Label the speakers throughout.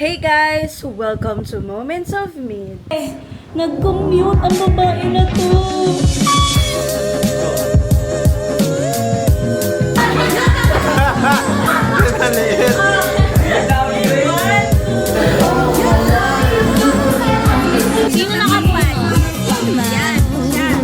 Speaker 1: Hey guys! Welcome to Moments of Mid.
Speaker 2: Nag-commute ang babae na to.
Speaker 3: Sino nakabuhay? Yan.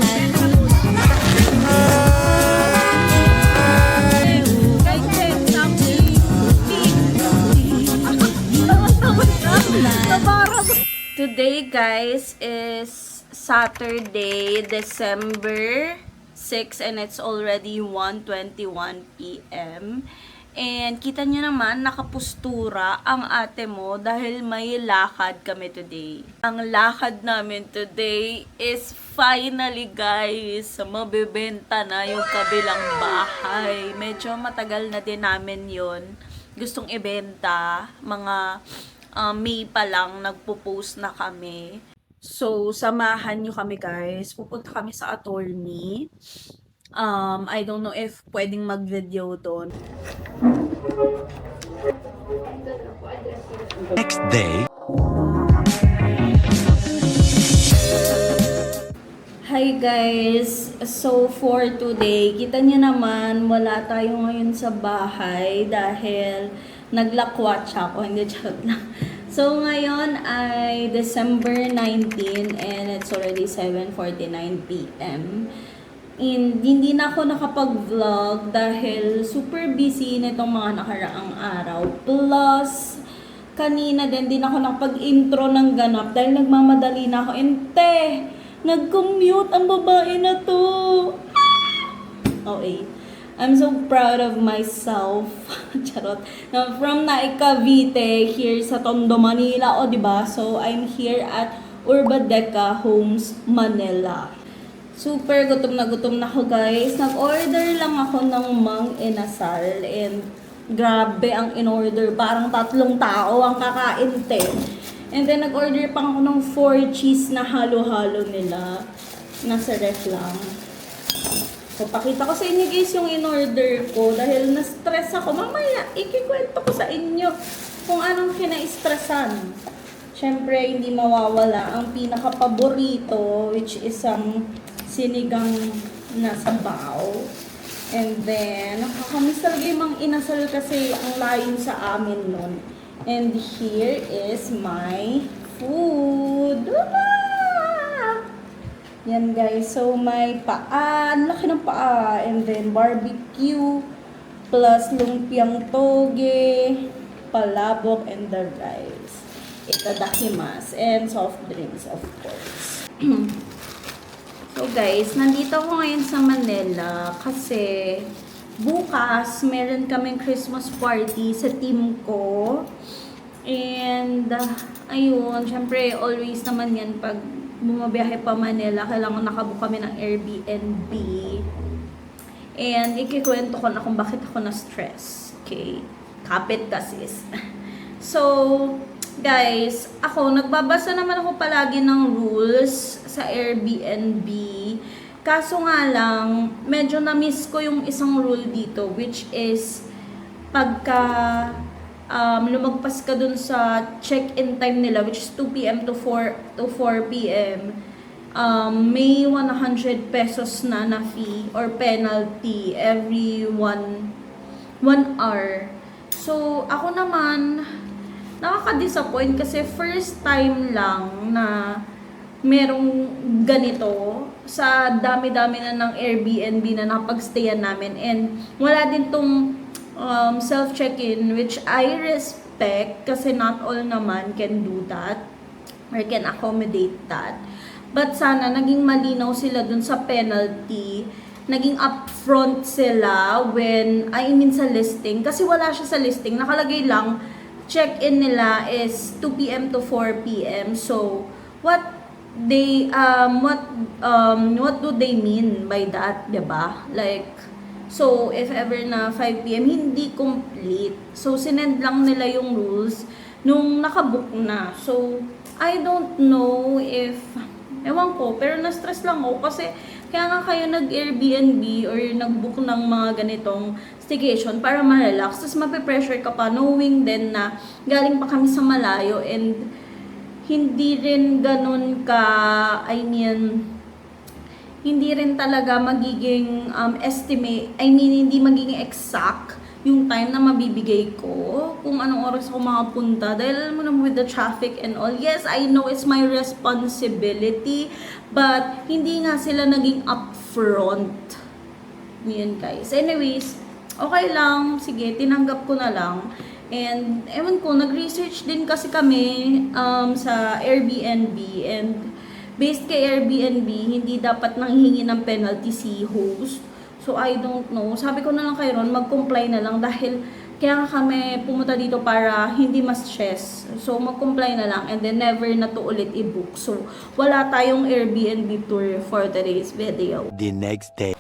Speaker 1: Today guys is Saturday, December 6 and it's already 1:21 p.m. And kita nyo naman, nakapustura ang ate mo dahil may lakad kami today. Ang lakad namin today is finally guys, mabebenta na yung kabilang bahay. Medyo matagal na din namin yon gustong ibenta. Mga May pa lang, nagpo-post na kami. So, samahan nyo kami guys. Pupunta kami sa attorney. I don't know if pwedeng mag-video doon.
Speaker 4: Next day.
Speaker 1: Hi guys! So for today, kita nyo naman, wala tayo ngayon sa bahay dahil naglakwatsa ako, hindi charot lang. So ngayon ay December 19 and it's already 7:49 p.m. And hindi na ako nakapag-vlog dahil super busy nitong mga nakaraang araw. Plus, kanina din ako nakapag-intro ng ganap dahil nagmamadali na ako. Ente! Nag-commute ang babae na to. Okay. I'm so proud of myself. Charot. Now, from Naik Cavite, here sa Tondo, Manila. O, diba? So, I'm here at Urbadeca Homes, Manila. Super gutom na ako, guys. Nag-order lang ako ng mang inasal. And, grabe ang in-order. Parang 3 tao ang kakain, te. And then, nag-order pa ako ng 4 cheese na halo-halo nila. Nasa ref lang. So, pakita ko sa inyo guys yung in-order ko. Dahil na-stress ako. Mamaya, ikikwento ko sa inyo kung anong kina-stressan. Siyempre, hindi mawawala ang pinaka-paborito, which is ang sinigang na sabaw. And then, nakakamiss talaga yung mga inasal kasi ang layo sa amin nun. And here is my food. Yan guys. So may paa. Laki ng paa. And then barbecue. Plus lumpiang toge. Palabok and the rice. Itadakimasu. And soft drinks of course. So guys, nandito ako ngayon sa Manila kasi bukas, meron kaming Christmas party sa team ko. And, ayun, syempre, always naman yan pag bumabiyahe pa Manila, kailangan nakabook kami ng Airbnb. And, ikikwento ko na kung bakit ako na-stress. Okay? Kapit kasi. So, guys, ako, nagbabasa naman ako palagi ng rules sa Airbnb. Kaso nga lang, medyo na-miss ko yung isang rule dito, which is, pagka lumagpas ka dun sa check-in time nila, which is 2 p.m. to 4 p.m., may 100 pesos na fee or penalty every 1 hour. So, ako naman, nakaka-disappoint kasi first time lang na merong ganito sa dami-dami na ng Airbnb na napag-stayan namin, and wala din tong self-check-in, which I respect kasi not all naman can do that or can accommodate that. But sana naging malinaw sila dun sa penalty, naging upfront sila sa listing, kasi wala siya sa listing, nakalagay lang check-in nila is 2 p.m. to 4 p.m. So what do they mean by that, 'di ba? Like, so if ever na 5 p.m. hindi complete, so sinend lang nila yung rules nung nakabook na. So I don't know if, ewan ko, pero na-stress lang ako kasi Kaya nga kayo nag-Airbnb or nag-book ng mga ganitong staycation para ma-relax. Tapos mape-pressure ka pa knowing din na galing pa kami sa malayo and hindi rin ganun ka, hindi rin talaga magiging hindi magiging exact yung time na mabibigay ko kung anong oras ako makapunta dahil alam mo naman with the traffic and all. Yes, I know it's my responsibility but hindi nga sila naging upfront. Yun guys. Anyways, okay lang. Sige, tinanggap ko na lang. And ewan ko, nag-research din kasi kami sa Airbnb and based kay Airbnb, hindi dapat nanghihingi ng penalty si host. So, I don't know. Sabi ko na lang kay Ron, mag-comply na lang dahil kaya nga kami pumunta dito para hindi mas stress. So, mag-comply na lang and then never na to ulit i-book. So, wala tayong Airbnb tour for today's video.
Speaker 4: The next day.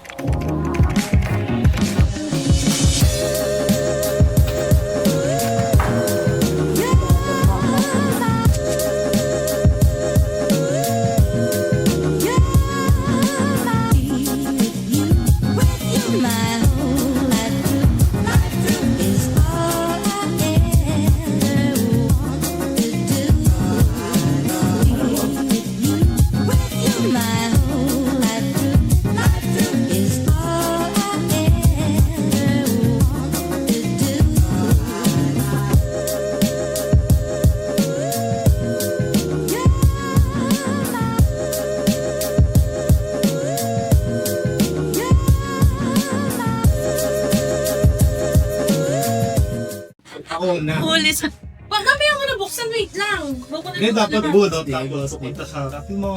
Speaker 5: Ako na.
Speaker 2: Pulis.
Speaker 3: Wag kami ako nabuksan, wait lang. Bago na
Speaker 5: Hindi, dapat bunot. Tapos punta sa yung mga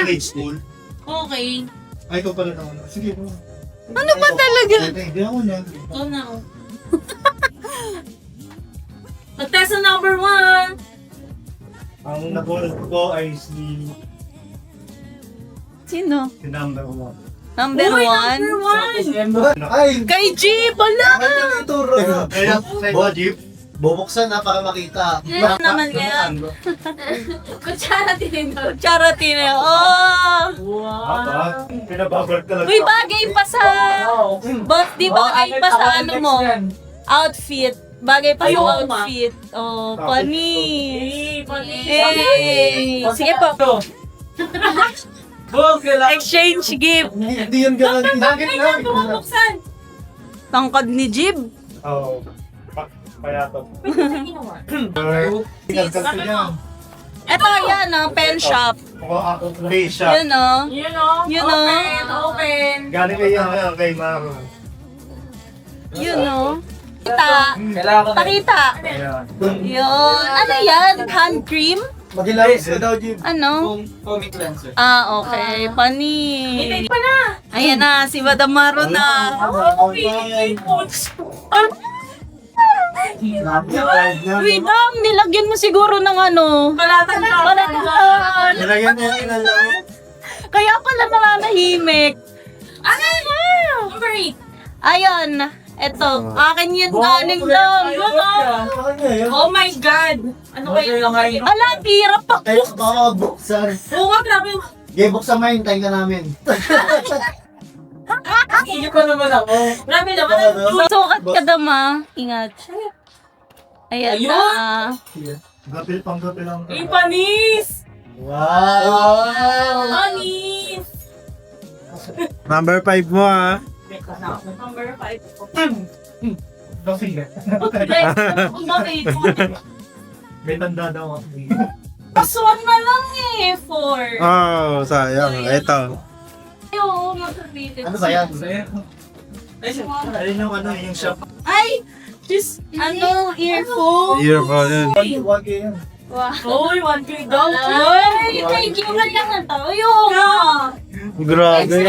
Speaker 5: grade school.
Speaker 3: Okay.
Speaker 5: Ay, ikaw pala naman. Sige.
Speaker 2: Ano ba talaga?
Speaker 5: Hindi ako na.
Speaker 3: Ito na ako. Magtest na number 1.
Speaker 5: Ang nabunot ko ay si
Speaker 2: Sino?
Speaker 5: number 1.
Speaker 2: Number
Speaker 3: Uy,
Speaker 2: 1?
Speaker 3: number 1.
Speaker 5: Ay!
Speaker 2: Kay G! Wala!
Speaker 5: Kaya, Jeep, bubuksan na para makita.
Speaker 2: Ano naman yan?
Speaker 3: Kutsara tinindot.
Speaker 2: Charity na. Oh!
Speaker 5: Wow! Pinababag talaga.
Speaker 2: Uy, bagay pa sa... But di bagay pa sa ano mo? Outfit. Bagay pa sa
Speaker 3: Ayun,
Speaker 2: outfit. Oh, panis.
Speaker 3: Panis.
Speaker 2: Hey! Sige po. Exchange gift.
Speaker 5: Hindi yun ganun.
Speaker 3: Bakit na bumubuksan?
Speaker 2: Tangkad ni Jib.
Speaker 5: Oo. Kaya to.
Speaker 3: Wait, hindi ginawa.
Speaker 5: Kalkal yan.
Speaker 2: Ito yan, pen shop.
Speaker 5: Ako ako face shop.
Speaker 2: Yun oh.
Speaker 3: You know?
Speaker 2: You know?
Speaker 3: Open.
Speaker 5: Galing kayo kay Maro.
Speaker 2: Yun oh. Kita. Pakita.
Speaker 5: Ayan.
Speaker 2: Yun. Ano yan? Hand cream?
Speaker 5: Mag-ilawis na daw, Jim.
Speaker 2: Ano?
Speaker 5: Comic cleanser.
Speaker 2: Ah, okay. Panis.
Speaker 3: Hindi pa na.
Speaker 2: Ayan na, si Madam Maro na. Wait lang, nilagyan mo siguro ng ano.
Speaker 3: Balatan na.
Speaker 2: Balatan.
Speaker 5: Nilagyan niya yung lang.
Speaker 2: Kaya pala nananahimik.
Speaker 3: Ano? Number 8.
Speaker 2: Ayun. Eto, akin yun galing lang.
Speaker 3: Oh my God. Ano kayo?
Speaker 2: Ala, tira pa
Speaker 6: Tayo baka buksan.
Speaker 3: Oo nga, grabe.
Speaker 6: Okay, buksan mo yun, tayo ka namin.
Speaker 3: Grabe naman.
Speaker 2: Sukat ka dama. Ingat. Ayan
Speaker 3: Ayun.
Speaker 2: na.
Speaker 5: Gapil pang gapil lang.
Speaker 3: Ay, panis.
Speaker 6: Wow!
Speaker 3: Panis.
Speaker 5: Number 5 mo ha.
Speaker 3: Number 5.
Speaker 5: Sige.
Speaker 3: Bakit?
Speaker 5: May tanda daw ako.
Speaker 3: Paswan na lang eh. 4.
Speaker 5: Oh, sayang. Ito.
Speaker 3: Ayun, mag-repeat.
Speaker 6: Ano ba yan?
Speaker 5: Ayun yung ano, yung shop.
Speaker 3: Ay! Just,
Speaker 2: Ano, earphone?
Speaker 5: Earphone yun.
Speaker 6: Wag yan.
Speaker 3: Uy, 1K daw. Uy, thank you. Ganyan na tayo.
Speaker 5: Grabe.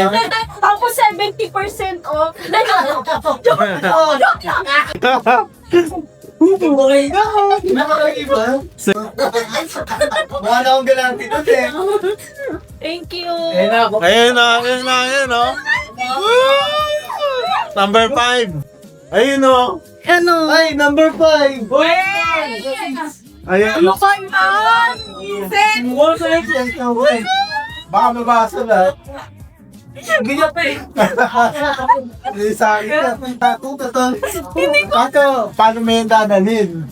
Speaker 3: Tapos 70% off.
Speaker 6: Nakakaiba? Mukha na akong galante doon eh.
Speaker 2: Thank you.
Speaker 5: Ayun na. Number 5. Ayun o.
Speaker 2: Ano?
Speaker 6: Ay, number 5!
Speaker 5: Ayun.
Speaker 6: Baka mabasa lahat. Ganyan pa eh. Hindi sa akin. Paano mo yung dadalhin?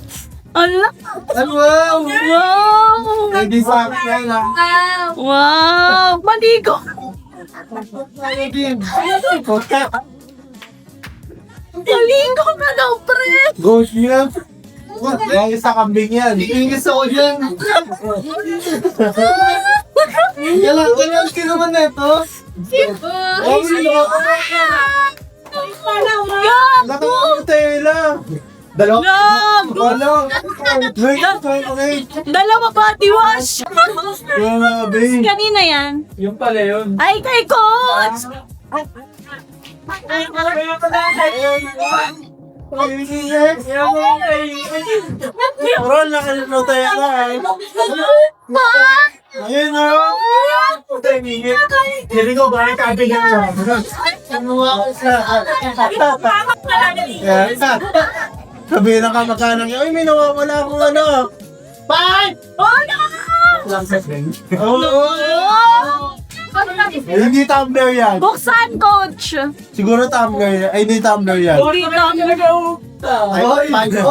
Speaker 2: Ala!
Speaker 6: Ano wow?
Speaker 2: Wow!
Speaker 6: Hindi sa akin yan ah.
Speaker 2: Wow! Maligo! Maligo ka daw, pre!
Speaker 6: Ghost yan. Yung isa kambing yan. Ingis ako dyan. Ganyan ka naman na ito. Oh, nakakutay lang. Dalawa.
Speaker 2: Gago!
Speaker 6: Wait.
Speaker 2: Dalawa body wash!
Speaker 6: Grabe.
Speaker 2: Kanina yan.
Speaker 6: Yung pala yun.
Speaker 2: Ay, kay Coach!
Speaker 6: Ron, nakalutay na eh. Ayun na. Putay, mingit. Hindi ko ba kabigan siya. Ano ako sa... Sabihin ng kamag-anak niya, ay may nawawala akong ano. Bye!
Speaker 2: Oh, no!
Speaker 6: Lang sa friend. Oo. Hindi tumbler yan.
Speaker 2: Buksan, Coach!
Speaker 6: Siguro tumbler yan. Ay, hindi tumbler yan.
Speaker 2: Hindi na.
Speaker 6: Ay, paano?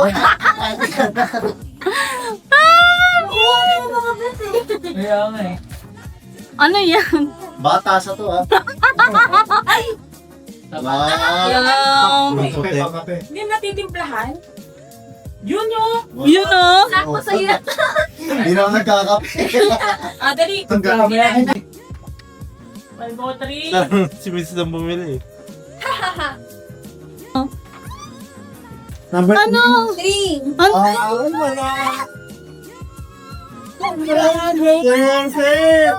Speaker 2: Ano yan?
Speaker 6: Bata sa to ah.
Speaker 2: Yung...
Speaker 3: Hindi natitimplahan? Yun yun!
Speaker 2: Yun o!
Speaker 6: Ako sa'yo. Hindi na ako nagkakape.
Speaker 3: Ah, dali!
Speaker 6: Nagkakape.
Speaker 3: 1, 2, 3.
Speaker 5: Si Mrs. ang bumili.
Speaker 6: Number
Speaker 2: Ano? Ano?
Speaker 6: wala. Ganyan, sir.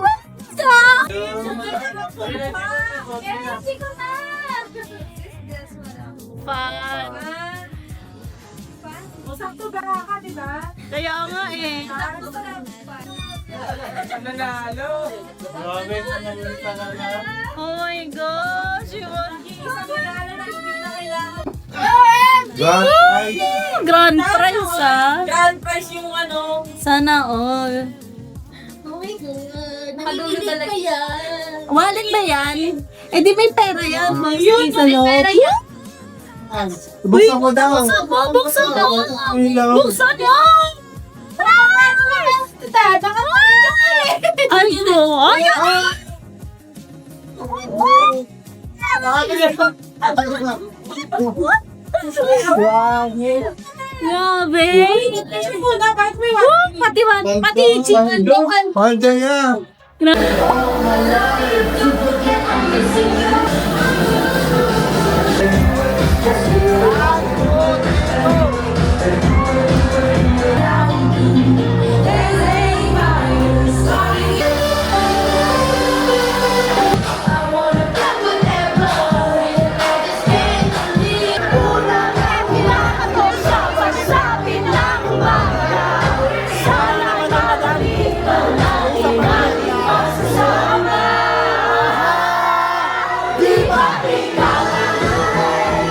Speaker 2: Fun.
Speaker 3: Sakto ba ka, di ba?
Speaker 2: Kaya nga eh.
Speaker 3: Nanalo!
Speaker 6: Grabe, nanalo talaga.
Speaker 2: Oh my gosh! You want...
Speaker 3: Isang nanalo na hindi na kailangan.
Speaker 6: God, ay.
Speaker 2: Grand prize ah!
Speaker 3: Grand prize yung ano.
Speaker 2: Sana all.
Speaker 1: Oh my God. Nakadulo talaga yan.
Speaker 2: Wallet ba yan? Eh di may pera yan.
Speaker 1: Yun, may pera yan.
Speaker 6: Buksan mo daw.
Speaker 2: Buksan mo!
Speaker 6: Ilaw.
Speaker 2: Buksan mo!
Speaker 1: Tata ka mo.
Speaker 2: Ay mo! Ay! Grabe!
Speaker 3: Muna, kahit may
Speaker 2: Pati chicken doon.
Speaker 6: Pwede yan.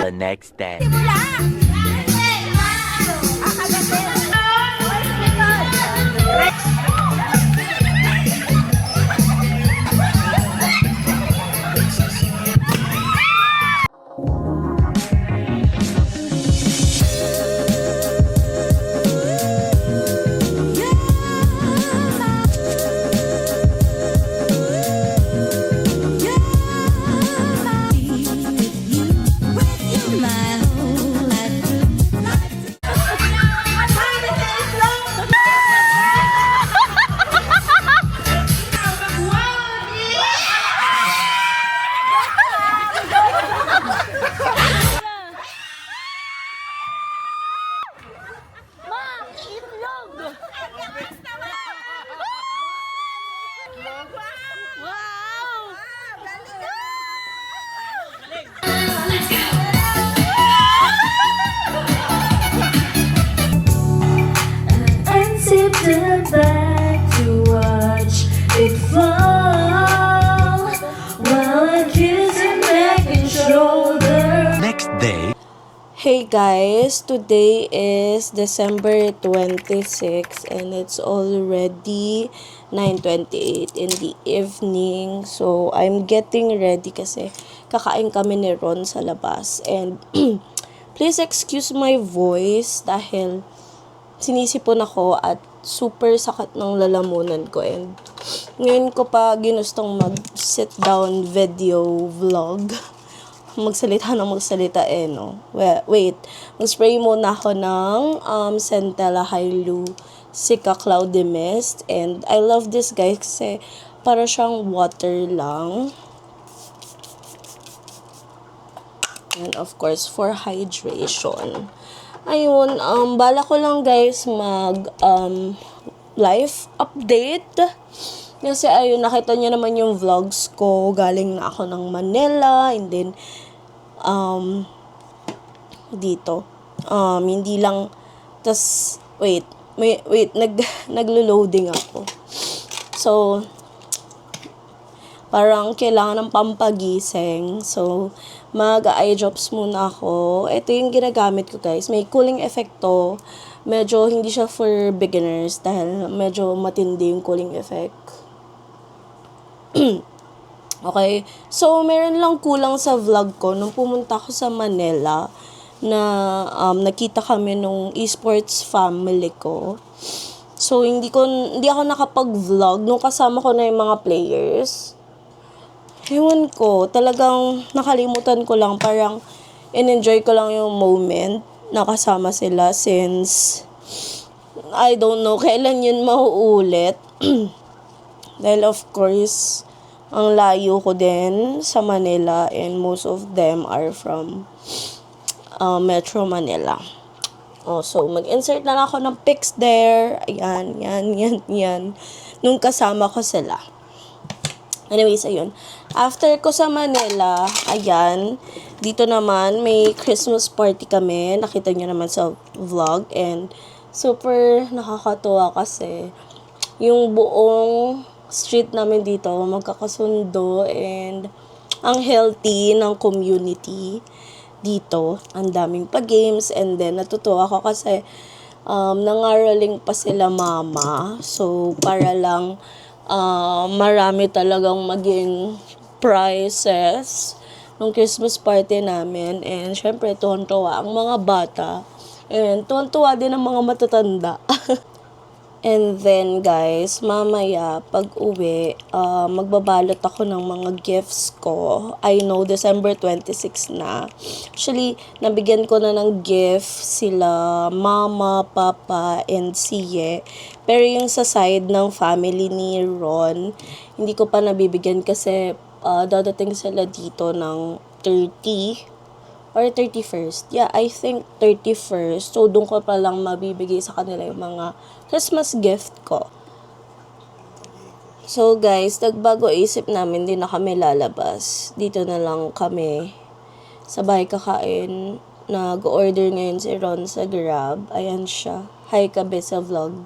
Speaker 4: The next day.
Speaker 7: And sit back to watch it fall while I kiss your neck and shoulder.
Speaker 4: Next day.
Speaker 2: Hey guys, today is December 26 and it's already 9:28 in the evening. So, I'm getting ready kasi kakain kami ni Ron sa labas. And please excuse my voice dahil sinisipon ako at super sakat ng lalamunan ko. And ngayon ko pa ginustong mag-sit down video vlog. Magsalita no. Wait. Mag-spray muna ako ng Centella Hailu Sika Cloudy Mist. And I love this guys kasi para siyang water lang. And of course, for hydration. Ayun, bala ko lang guys life update. Kasi ayun, nakita niyo naman yung vlogs ko. Galing na ako ng Manila. And then, dito. Hindi lang, tas, wait, naglo-loading ako. So, parang kailangan ng pampagising. So, mag-eye drops muna ako. Ito yung ginagamit ko guys. May cooling effect to. Medyo hindi siya for beginners dahil medyo matindi yung cooling effect. Okay. So, meron lang kulang sa vlog ko. Nung pumunta ako sa Manila, na nakita kami nung esports family ko. So, hindi ako nakapag-vlog nung kasama ko na yung mga players. Ewan ko, talagang nakalimutan ko lang. Parang in-enjoy ko lang yung moment na kasama sila since I don't know kailan yun mauulit. Dahil of course, ang layo ko din sa Manila and most of them are from Metro Manila. So mag-insert na lang ako ng pics there. Ayan, yan. Nung kasama ko sila. Anyways, ayun. After ko sa Manila, ayan, dito naman may Christmas party kami. Nakita niyo naman sa vlog and super nakakatuwa kasi yung buong street namin dito magkakasundo and ang healthy ng community dito. Ang daming pa-games and then natutuwa ako kasi nangaraling pa sila mama. So, para lang marami talagang maging prizes nung Christmas party namin. And syempre, tuwan-tuwa ang mga bata. And tuwan-tuwa din ang mga matatanda. And then, guys, mamaya, pag uwi, magbabalot ako ng mga gifts ko. I know, December 26 na. Actually, nabigyan ko na ng gift sila mama, papa, and siye. Pero yung sa side ng family ni Ron, hindi ko pa nabibigyan kasi dadating sila dito ng 30 or 31st. Yeah, I think 31st. So, doon ko pa lang mabibigay sa kanila yung mga Christmas gift ko. So, guys, nagbago isip namin, din na kami lalabas. Dito na lang kami sa bahay kakain. Nag-order ngayon si Ron sa Grab. Ayan siya. Hi, kabe sa vlog.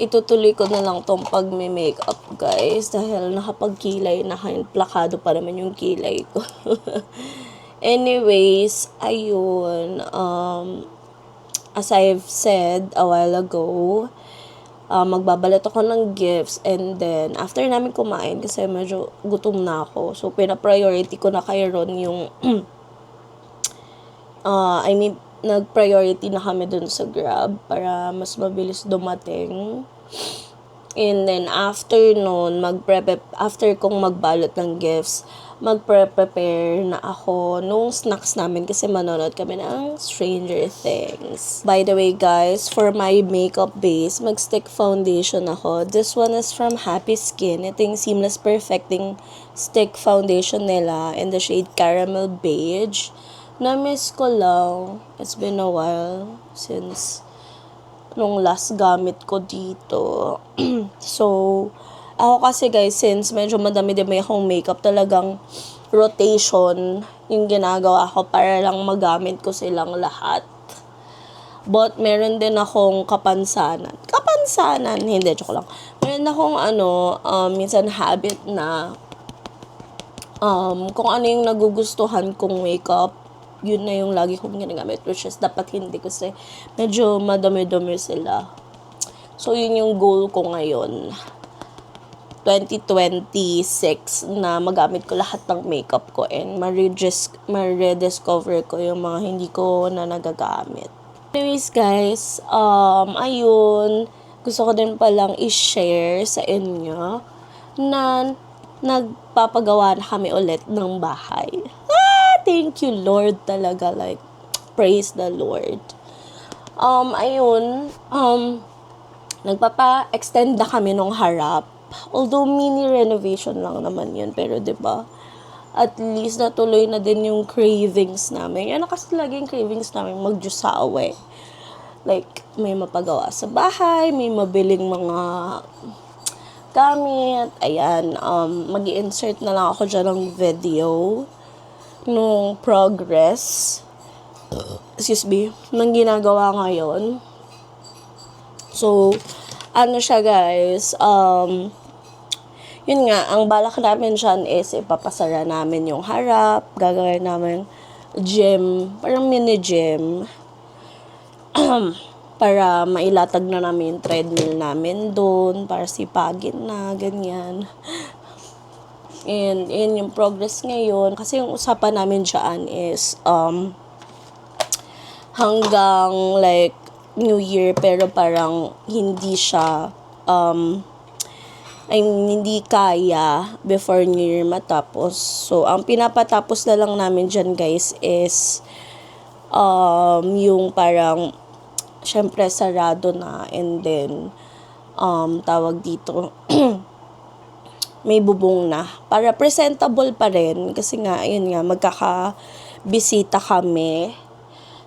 Speaker 2: Itutuloy ko na lang tong pag-makeup, guys. Dahil nakapagkilay na kayo. Plakado pa naman yung kilay ko. Anyways, ayun. As I've said a while ago, magbabalot ako ng gifts. And then, after namin kumain, kasi medyo gutom na ako. So, pina-priority ko na kay Ron yung nag-priority na kami dun sa Grab para mas mabilis dumating. And then, after nun, after kong magbalot ng gifts, magpre-prepare na ako nung snacks namin kasi manonood kami ng Stranger Things. By the way, guys, for my makeup base, mag-stick foundation ako. This one is from Happy Skin. Ito yung Seamless Perfecting Stick Foundation nila in the shade Caramel Beige. Na-miss ko lang. It's been a while since nung last gamit ko dito. So, ako kasi guys, since medyo madami-dami akong makeup, talagang rotation yung ginagawa ko para lang magamit ko silang lahat. But, meron din akong kapansanan, hindi, joke lang. Meron akong minsan habit na kung ano yung nagugustuhan kong makeup, yun na yung lagi kong ginagamit, which is dapat hindi kasi medyo madami-dami sila. So, yun yung goal ko ngayon. 2026 na magamit ko lahat ng makeup ko and ma-rediscover ko yung mga hindi ko na nagagamit. Anyways guys, ayun, gusto ko din palang i-share sa inyo na nagpapagawa na kami ulit ng bahay. Thank you Lord talaga, like, praise the Lord. Ayun, nagpapa-extend na kami nung harap. Although mini renovation lang naman yun, pero 'di ba? At least natuloy na din yung cravings namin. Yan kasi laging cravings namin, magjusawe. Like, may mapagawa sa bahay, may mabiling mga gamit. Ayan, mag-i-insert na lang ako dyan ng video nung progress. Excuse me, nang ginagawa ngayon. So, ano siya guys, yun nga, ang balak namin dyan is ipapasara namin yung harap, gagawin namin gym, parang mini gym, para mailatag na namin yung treadmill namin doon, para sipagin na, ganyan. And yung progress ngayon, kasi yung usapan namin dyan is, hanggang like, New Year, pero parang hindi siya, hindi kaya before New Year matapos. So, ang pinapatapos na lang namin dyan, guys, is yung parang, syempre, sarado na, and then, tawag dito, may bubong na. Para presentable pa rin, kasi nga, ayun nga, magkakabisita kami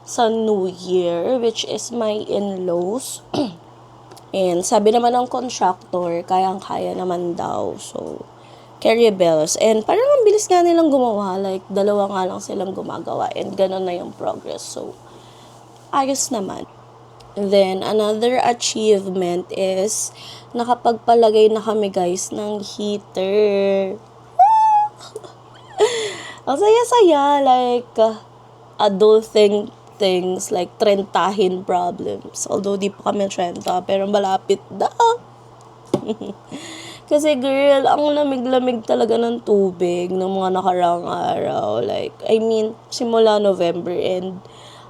Speaker 2: sa New Year, which is my in-laws. And sabi naman ng contractor, kayang-kaya naman daw. So, carry bells. And parang ang bilis nga nilang gumawa. Like, 2 nga lang silang gumagawa. And ganun na yung progress. So, ayos naman. And then, another achievement is, nakapagpalagay na kami guys ng heater. Ang saya-saya. Like, adulting things like trentahin problems. Although di pa kami 30, pero malapit na. Kasi girl, ang lamig-lamig talaga ng tubig ng mga nakaraang araw. Like, I mean, simula November, and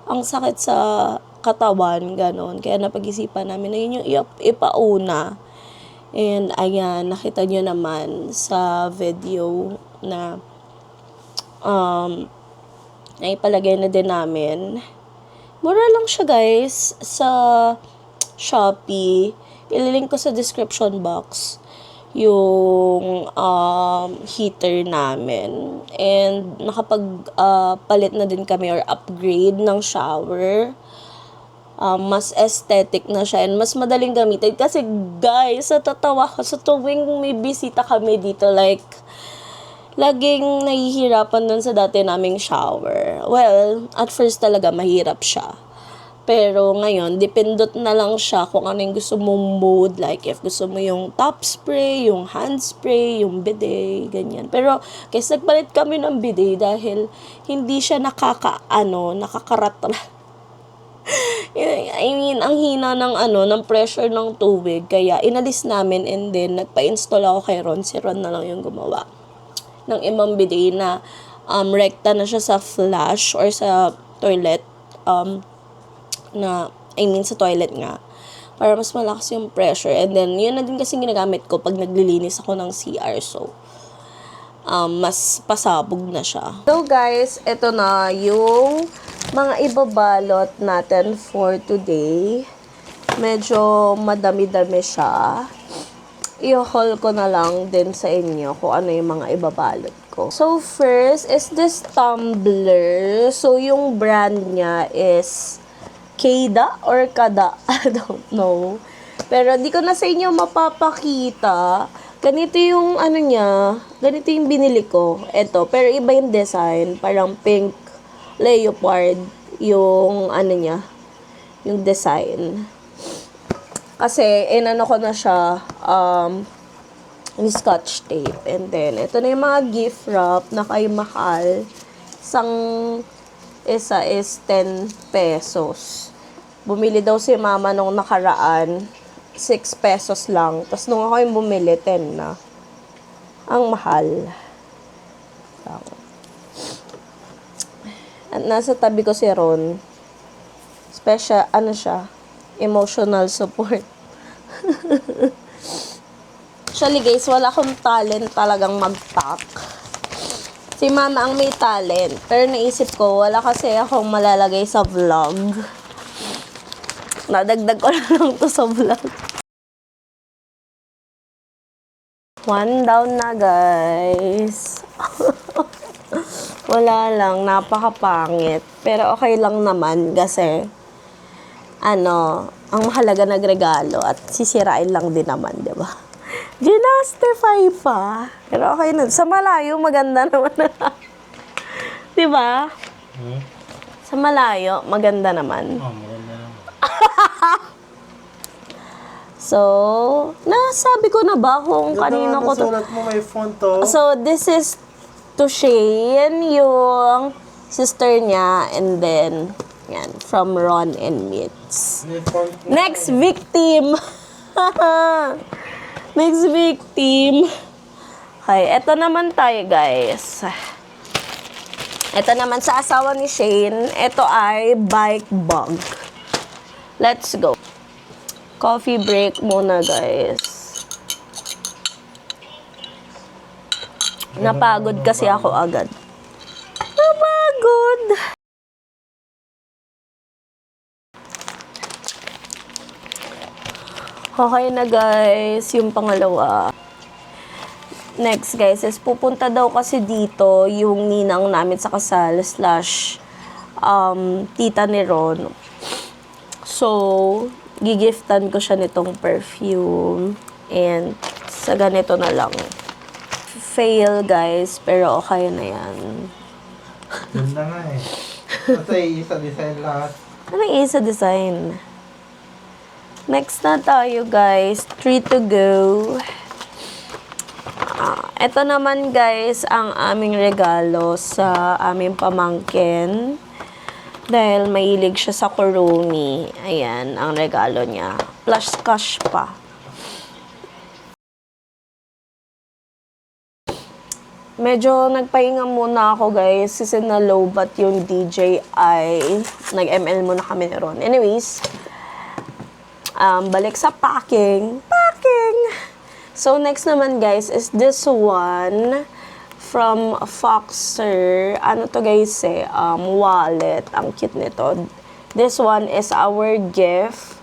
Speaker 2: ang sakit sa katawan, ganon. Kaya napag-isipan namin na yun yung ipauna. And ayan, nakita nyo naman sa video na naipalagay na din namin. Mura lang siya guys sa Shopee. Ililink ko sa description box yung heater namin. And nakapag-palit na din kami or upgrade ng shower. Mas aesthetic na siya and mas madaling gamitin. Kasi guys, natatawa ko sa tuwing may bisita kami dito, like, laging nahihirapan dun sa dati naming shower. Well, at first talaga mahirap siya. Pero ngayon, dependot na lang siya kung ano yung gusto mong mode. Like, if gusto mo yung top spray, yung hand spray, yung bidet, ganyan. Pero, kasi nagpalit kami ng bidet dahil hindi siya nakakaratra. I mean, ang hina ng pressure ng tubig. Kaya, inalis namin and then, nagpa-install ako kay Ron. Si Ron na lang yung gumawa ng ibang bidet na rekta na siya sa flush or sa toilet, sa toilet nga, para mas malakas yung pressure. And then, yun na din kasi ginagamit ko pag naglilinis ako ng CR. So, mas pasabog na siya. So guys, ito na yung mga ibabalot natin for today. Medyo madami-dami siya. I-haul ko na lang din sa inyo kung ano yung mga ibabalot ko. So, first is this tumbler. So, yung brand niya is Kada or Kada. I don't know. Pero, di ko na sa inyo mapapakita. Ganito yung niya. Ganito yung binili ko. Ito. Pero, iba yung design. Parang pink leopard yung niya. Yung design. Kasi, ko na siya, Yung scotch tape. And then, ito na yung mga gift wrap na kay Mahal. Isang isa is 10 pesos. Bumili daw si mama nung nakaraan, 6 pesos lang. Tapos nung ako yung bumili, 10 na. Ang mahal. At nasa tabi ko si Ron. Special, siya, emotional support. Actually guys, wala akong talent talagang mag-talk. Si mama ang may talent. Pero naisip ko, wala kasi akong malalagay sa vlog. Nadagdag ko na lang to sa vlog. 1 down na guys. Wala lang, napakapangit. Pero okay lang naman kasi ang mahalaga nagregalo at sisirain lang din naman, di ba? Ginastify pa. Pero okay na. Sa malayo, maganda naman. Di ba? Sa malayo, maganda naman.
Speaker 6: Maganda naman.
Speaker 2: So, nasabi ko na ba kung kanino ko to?
Speaker 6: Sulat mo may font to.
Speaker 2: So, this is to Shane, yung sister niya, and then, yan, from Ron and Mitz.
Speaker 6: May font mo.
Speaker 2: Next victim! Next victim. Okay, eto naman tayo, guys. Eto naman sa asawa ni Shane. Eto ay bike bag. Let's go. Coffee break muna, guys. Napagod kasi ako agad. Napagod! Okay na guys, yung pangalawa. Next guys is pupunta daw kasi dito yung ninang namin sa kasal / tita ni Ron. So, gigiftan ko siya nitong perfume. And sa ganito na lang. Fail guys, pero okay na yan.
Speaker 6: Ganda nga eh. Basta isa design lahat.
Speaker 2: Anong isa design? Next na tayo guys. 3 to go. Ito naman guys ang aming regalo sa aming pamangkin. Dahil mahilig siya sa Kurumi. Ayan, ang regalo niya. Plus cash pa. Medyo nagpahinga muna ako guys. Kasi na-lowbat yung DJI. Nag-ML muna kami ni Ron. Anyways, balik sa packing. So, next naman guys is this one from Foxer. Ano to guys eh? Wallet. Ang cute nito. This one is our gift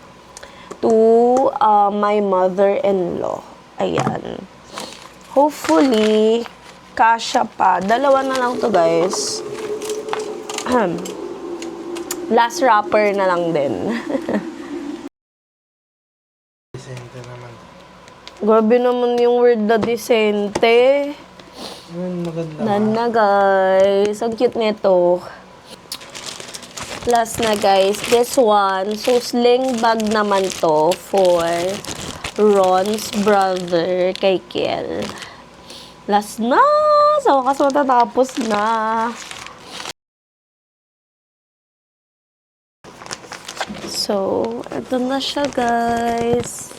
Speaker 2: to my mother-in-law. Ayan. Hopefully, kasya pa. Dalawa na lang to guys. Last wrapper na lang din.
Speaker 6: Decente naman.
Speaker 2: Grabe naman yung word na decente.
Speaker 6: Maganda.
Speaker 2: Na guys. Ang cute nito. Last na guys. This one. So, sling bag naman to for Ron's brother kay Kiel. Last na. Sa wakas matatapos na. So, ito na siya guys.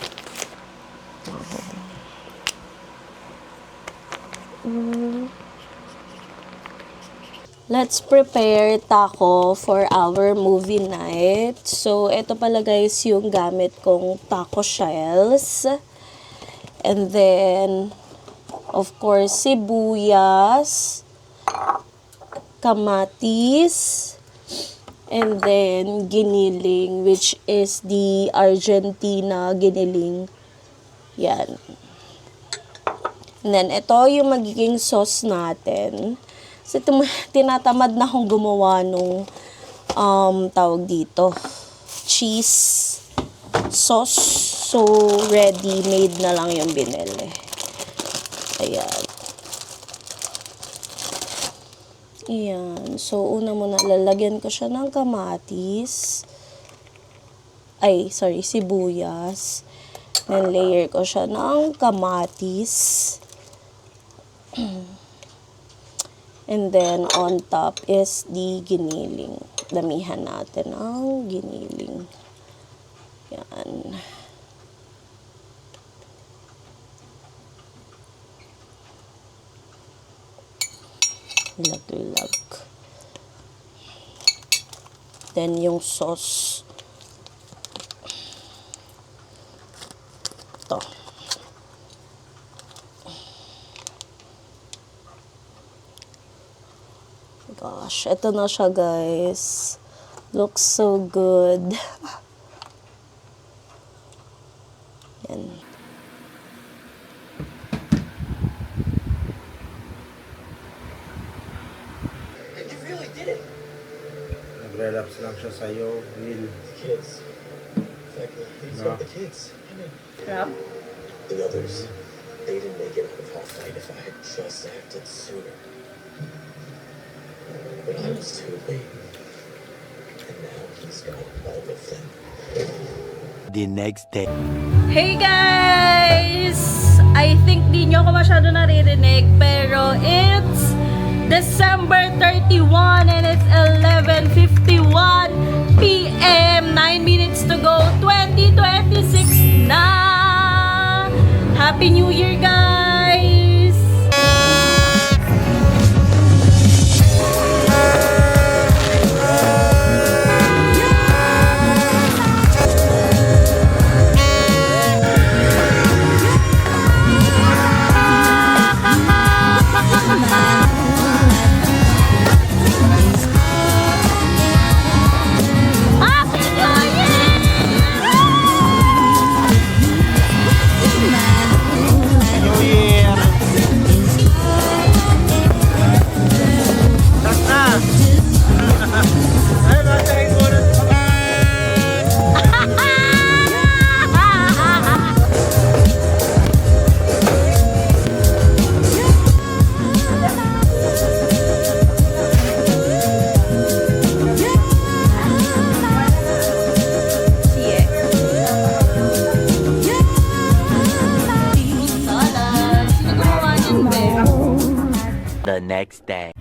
Speaker 2: Let's prepare taco for our movie night. So, ito pala guys yung gamit kong taco shells. And then, of course, sibuyas, kamatis, and then giniling, which is the Argentina giniling. Yan. And then, ito yung magiging sauce natin. Kasi tinatamad na akong gumawa nung tawag dito, cheese sauce. So, ready-made na lang yung binili. Ayan. Ayan. So, una muna, lalagyan ko siya ng kamatis. Ay, sorry, sibuyas. Then, layer ko siya ng kamatis. And then, on top is the giniling. Damihan natin ang giniling. Yan. Lag-lag. Then, yung sauce. Ito. Gosh, ito na siya, guys. Looks so good. Yan.
Speaker 6: Nag-relax lang siya sa'yo, Will.
Speaker 4: Kids. He's
Speaker 6: No.
Speaker 4: got the kids.
Speaker 1: Sarap.
Speaker 4: The others, they didn't make it out of our fight if I had just acted sooner. But I was too late. And now he's got all of them.
Speaker 8: The next day.
Speaker 1: Hey guys! I think di nyo ako masyado naririnig, pero it's December 31 and it's 11:51 p.m. 9 minutes to go. 2026 na! Happy New Year, guys! Happy New Year!
Speaker 6: New Year! Last na! Ay, matay ko na.
Speaker 8: The next day.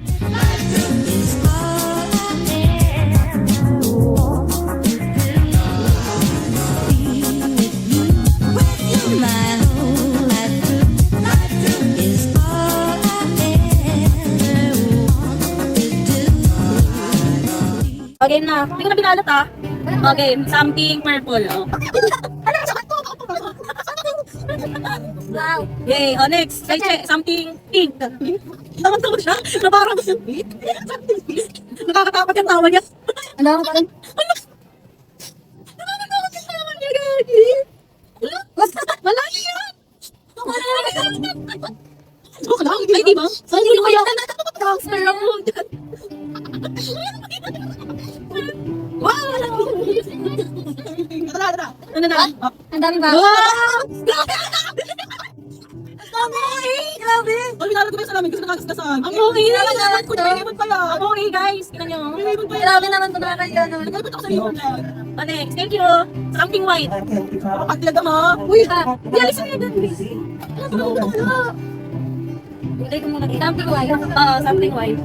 Speaker 3: Okay na. Hindi ko na pinalot ah. Okay, something purple. Oh.
Speaker 7: Wow.
Speaker 3: Yay, oh next. Something pink. Tawa-tawa siya. Na parang something pink. Nakakatakot yung tawa niya.
Speaker 7: Ano pa rin?
Speaker 3: Nakakatakot yung tawa niya, gagi. Wala yan. Ay, di ba?
Speaker 7: Hindi ko kaya.
Speaker 3: Wow! Tara. Ano na?
Speaker 7: Ang dami ba?
Speaker 3: Wow! Grabe! Oh, pinalot ko ba sa namin kasi nakakastasan? Ang okay! Nalaman ko na may ribbon pala! Ang okay, guys! Tingnan nyo. May ribbon pala.
Speaker 7: Grabe naman ito nakakaya naman.
Speaker 3: Nagkabot ako sa ribbon lang. Oh, next. Thank you! Something white. Paglaga mo. Uy! Bialis na yun.
Speaker 7: Hindi ko muna. Something white.
Speaker 3: Something white.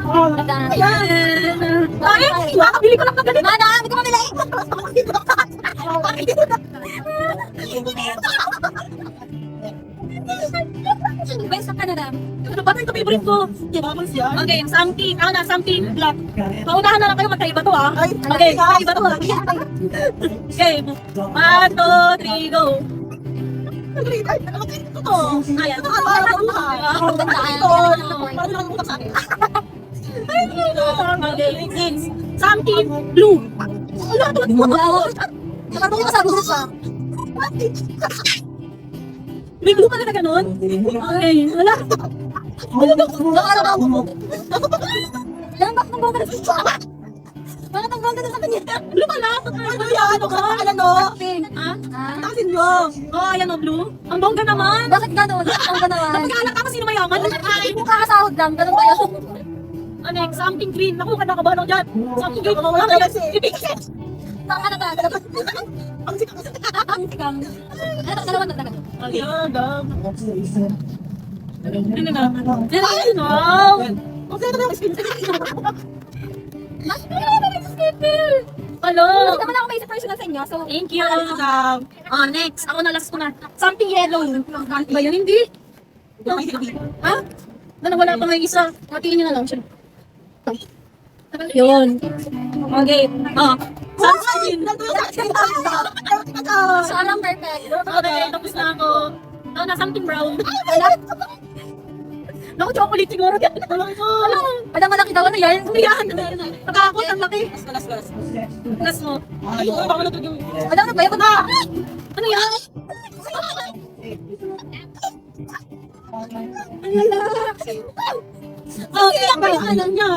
Speaker 7: Ayan.
Speaker 3: Ayan! Ay! Makakabili ko lang ng ganito.
Speaker 7: Mana, hindi ko mamili. Best sa Canada.
Speaker 3: Ano ba ito favorite ko? Okay, something. Ano na? Something black. Paunahan na lang kayo. Magkaiba to ah. Okay, magkaiba to ah. Okay. 1, 2, 3, go. Ito. Ayan.
Speaker 7: Ang ganda.
Speaker 3: Parang nakalimutan sa akin. Okay, next. Something blue. Wala to.
Speaker 7: Wow. Nakatulong ka sa buhok sa.
Speaker 3: May blue pala na ganun? Okay, wala.
Speaker 7: Ilang bakit nang bongga sa sa? Bakit nang bongga sa kanya?
Speaker 3: Blue pala. Ano yan? Ano no?
Speaker 7: Pink.
Speaker 3: Ha?
Speaker 7: Ah?
Speaker 3: Tasin nyo. Oh, ayan o, blue. Ang bongga naman.
Speaker 7: Bakit gano'n? Ang ganawan.
Speaker 3: Napag-anak ako sino mayaman. Ay,
Speaker 7: Kung kakasahod lang, ganun ba yun?
Speaker 3: next, something green. Naku, kanda ka ba nung dyan? Something green. Wala kasi.
Speaker 7: Tanga na ba?
Speaker 3: Ang sikat.
Speaker 7: welcome. Dalawa na.
Speaker 3: Ayun, dam. Ano na? Wow! Okay na yung skin.
Speaker 7: Mas kailangan na rin sa schedule.
Speaker 3: Hello!
Speaker 7: Mas naman ako may isa personal sa inyo, so...
Speaker 3: Thank you. Next. Ako na last ko na. Something yellow. Ba yun? Hindi. Ha? Wala pa may isa. Matiin nyo na lang siya. Yun. Okay. Something.
Speaker 7: So, alam perfect.
Speaker 3: Okay, tapos na ako. Na something brown. Naku, chocolate siguro. Alam,
Speaker 7: Padang malaki daw na yan.
Speaker 3: yan. Nakakot, ang laki. Last mo. Ayun, baka natulog yung...
Speaker 7: Padang na ba yun?
Speaker 3: Ano yan? Okay, ako yung alam niya.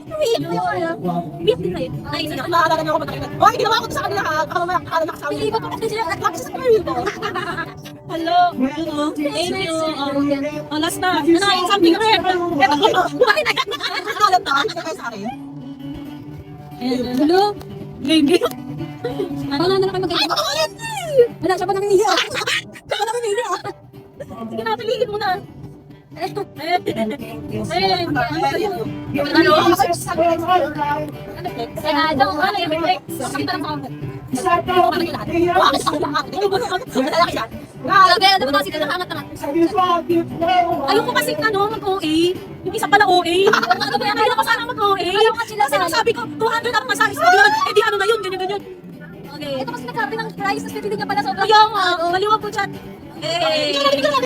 Speaker 3: Beef din kayo. Nice. Naalala niyo ako matangin. Hoy, ginawa ko to sa kanila ha. Baka mamaya akala nakasama
Speaker 7: Hindi ko pa kasi sila
Speaker 3: Laki sa kanila. Hello. Thank you. Last na. Ano, yung something rare. Ito ko. Buhay na yan. Alam na. Ano kayo sa akin?
Speaker 7: Hello?
Speaker 3: Game.
Speaker 7: Ano na lang kayo mag-ibig? Wala siya pa namimiya. Siya pa namimiya.
Speaker 3: Sige na, piliin mo na.
Speaker 7: Ito.
Speaker 3: Ano?
Speaker 7: Ano yung flex? Pakita lang sa kampo. Lagay, ano ba kasi nakakangat naman?
Speaker 3: Ayoko kasi mag-OA. Yung isa pala OA. Ayoko sana mag-OA. Kasi nung sabi ko, 200 ako masahe. Sabi naman, di ano na yun, ganyan. Okay.
Speaker 7: Ito kasi nagsabi ng price, tapos pipili niya pala sobrang.
Speaker 3: Kaya nga, maliwa po chat. Hey!